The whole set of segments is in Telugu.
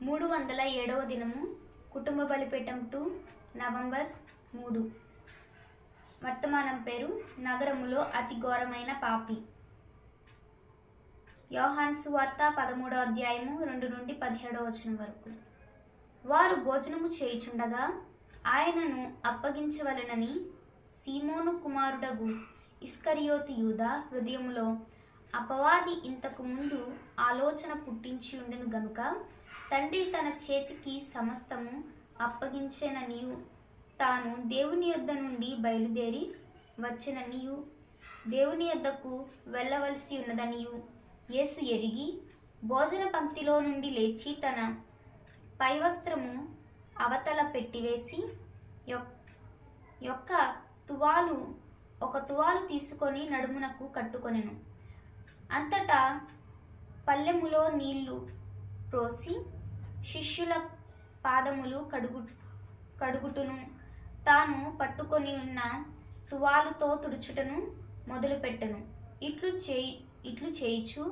307వ దినము కుటుంబ బలిపీఠం 2 నవంబర్ 3. వర్తమానం పేరు నగరములో అతి ఘోరమైన పాపి. యోహాను సువార్త 13వ అధ్యాయము 2 నుండి 17వ వచనం వరకు. వారు భోజనము చేయుచుండగా ఆయనను అప్పగించవలెనని సీమోను కుమారుడగు ఇస్కరియోతు యూదా హృదయములో అపవాది ఇంతకు ముందు ఆలోచన పుట్టించి ఉండెను గనుక తండ్రి తన చేతికి సమస్తము అప్పగించెననియు తాను దేవుని యొద్ద నుండి బయలుదేరి వచ్చెననియు దేవుని యొద్దకు వెళ్ళవలసి ఉన్నదనియు యేసు ఎరిగి భోజన పంక్తిలో నుండి లేచి తన పైవస్త్రము అవతల పెట్టివేసి ఒక తువాలు తీసుకొని నడుమునకు కట్టుకొనెను. అంతటా పల్లెములో నీళ్లు ప్రోసి శిష్యుల పాదములు కడుగుటను తాను పట్టుకొని ఉన్న తువాలుతో తుడుచుటను మొదలుపెట్టెను. ఇట్లు చేయుచు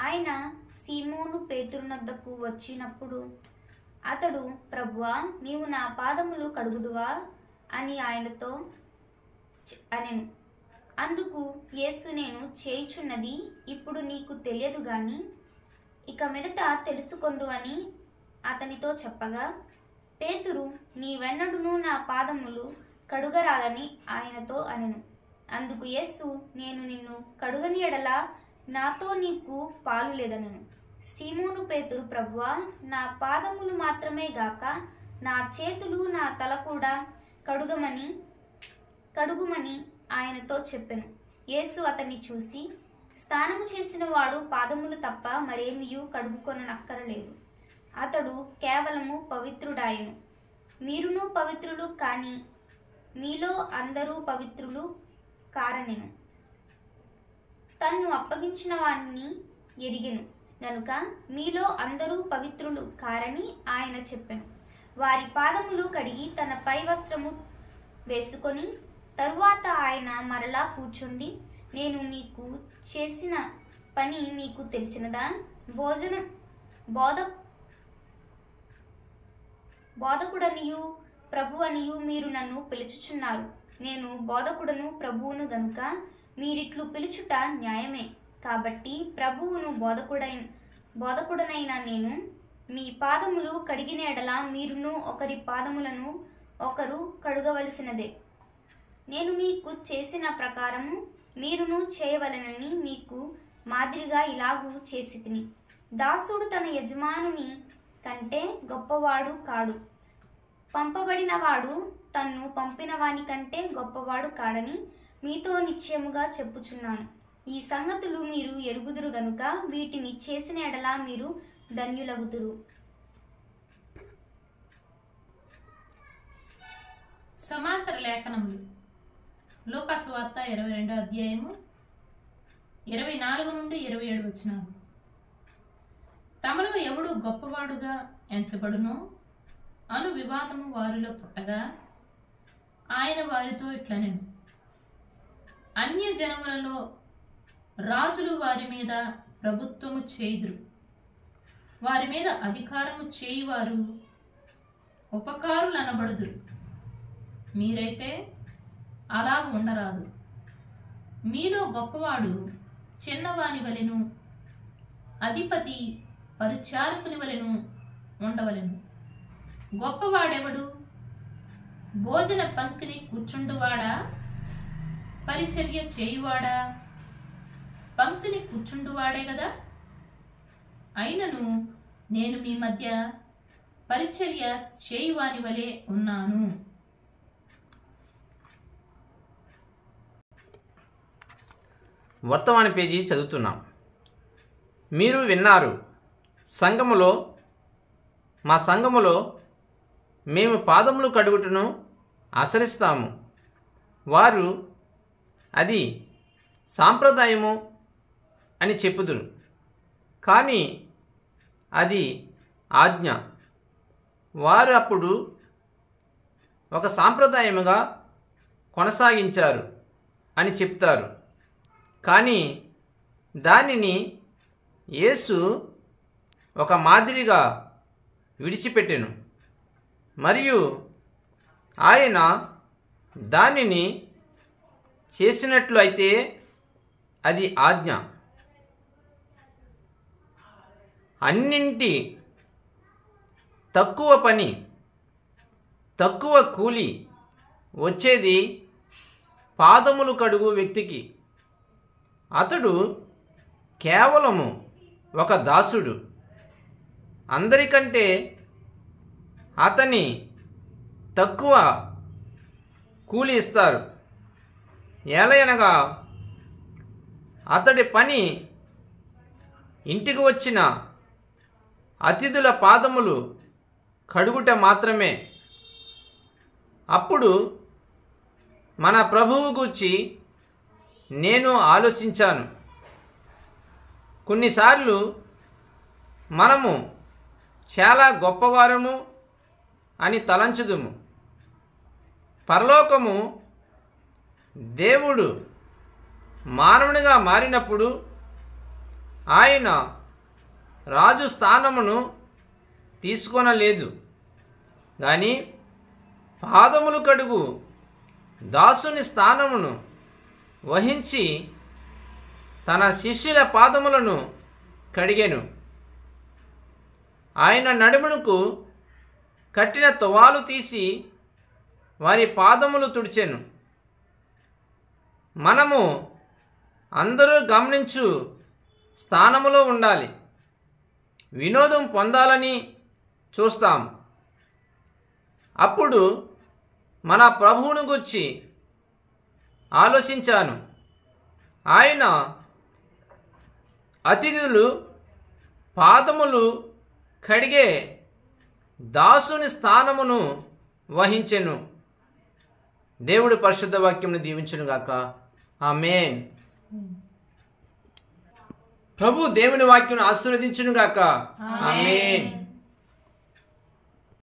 ఆయన సీమోను పేతురునొద్దకు వచ్చినప్పుడు అతడు, ప్రభువా, నీవు నా పాదములు కడుగుదువా అని ఆయనతో అనెను. అందుకు యేసు, నేను చేయుచున్నది ఇప్పుడు నీకు తెలియదు గాని ఇక మీదట తెలుసుకొందువని అతనితో చెప్పగా, పేతురు, నీవెన్నడును నా పాదములు కడుగరాదని ఆయనతో అనెను. అందుకు యేసు, నేను నిన్ను కడుగని ఎడల నాతో నీకు పాలు లేదనెను. సీమోను పేతురు, ప్రభువా, నా పాదములు మాత్రమే గాక నా చేతులు నా తల కూడా కడుగుమని ఆయనతో చెప్పెను. యేసు అతన్ని చూసి, స్నానము చేసిన వాడు పాదములు తప్ప మరేమియూ కడుగుకొననక్కరలేదు, అతడు కేవలము పవిత్రుడాయెను. మీరును పవిత్రులు కాని మీలో అందరూ పవిత్రులు కారనెను. తన్ను అప్పగించిన వాణ్ణి ఎరిగెను గనుక మీలో అందరూ పవిత్రులు కారని ఆయన చెప్పెను. వారి పాదములు కడిగి తన పై వస్త్రము వేసుకొని తరువాత ఆయన మరలా కూర్చుండి, నేను మీకు చేసిన పని మీకు తెలిసినదా? బోధకుడనియు ప్రభు అనియు మీరు నన్ను పిలుచుచున్నారు. నేను బోధకుడను ప్రభువును గనుక మీరిట్లు పిలుచుట న్యాయమే. కాబట్టి ప్రభువును బోధకుడనైన నేను మీ పాదములు కడిగిన ఎడల మీరును ఒకరి పాదములను ఒకరు కడుగవలసినదే. నేను మీకు చేసిన ప్రకారము మీరును చేయవలెనని మీకు మాదిరిగా ఇలాగూ చేసితిని. దాసుడు తన యజమానుని కంటే గొప్పవాడు కాడు, పంపబడినవాడు తన్ను పంపిన వాని కంటే గొప్పవాడు కాడని మీతో నిశ్చయముగా చెప్పుచున్నాను. ఈ సంగతులు మీరు ఎరుగుదురు గనుక వీటిని చేసిన ఎడల మీరు ధన్యులగుదురు. సమాంతర లేఖనములు. లూకా సువార్త 22వ అధ్యాయము 24 నుండి 27 వచనాలు. తమలో ఎవడు గొప్పవాడుగా ఎంచబడునో అను వివాదము వారిలో పుట్టగా ఆయన వారితో ఇట్లనెను, అన్య జనములలో రాజులు వారి మీద ప్రభుత్వము చేయుదురు, వారి మీద అధికారము చేయువారు ఉపకారులు అనబడుదురు. మీరైతే అలాగ ఉండరాదు. మీలో గొప్పవాడు చిన్నవాని వలెను, అధిపతి పరిచారకుని వలెను ఉండవలెను. గొప్పవాడెవడు? భోజన పంక్తిని కూర్చుండువాడా, పరిచర్య చేయువాడా? పంక్తిని కూర్చుండువాడే కదా. అయినను నేను మీ మధ్య పరిచర్య చేయువాని వలె ఉన్నాను. వర్తమాన పేజీ చదువుతున్నాం. మీరు విన్నారు, మా సంఘములో మేము పాదములు కడుగుటను ఆచరిస్తాము. వారు అది సాంప్రదాయము అని చెప్పుదురు, కానీ అది ఆజ్ఞ. వారు అప్పుడు ఒక సాంప్రదాయముగా కొనసాగించారు అని చెప్తారు, కానీ దానిని యేసు ఒక మాదిరిగా విడిచిపెట్టెను. మరియు ఆయన దానిని చేసినట్లు అయితే అది ఆజ్ఞ. అన్నింటి తక్కువ పని, తక్కువ కూలి వచ్చేది పాదములు కడుగు వ్యక్తికి. అతడు కేవలము ఒక దాసుడు. అందరికంటే అతని తక్కువ కూలి ఇస్తారు. ఏలయనగా అతడి పని ఇంటికి వచ్చిన అతిథుల పాదములు కడుగుట మాత్రమే. అప్పుడు మన ప్రభువు గూర్చి నేను ఆలోచించాను. కొన్నిసార్లు మనము చాలా గొప్పవారము అని తలంచుదుము. పరలోకము దేవుడు మానవునిగా మారినప్పుడు ఆయన రాజు స్థానమును తీసుకొనలేదు, కానీ పాదములు కడుగు దాసుని స్థానమును వహించి తన శిష్యుల పాదములను కడిగెను. ఆయన నడుమునకు కట్టిన తువాలు తీసి వారి పాదములు తుడిచెను. మనము అందరూ గమనించు స్థానములో ఉండాలి. వినోదం పొందాలని చూస్తాం. అప్పుడు మన ప్రభువును గురించి ఆలోచించాను. ఆయన అతిథులు పాదములు కడిగే దాసుని స్థానమును వహించెను. దేవుడి పరిశుద్ధ వాక్యమును దీవించునుగాక. ఆమేన్. ప్రభు దేవుని వాక్యమును ఆశీర్వదించునుగాక. ఆమేన్.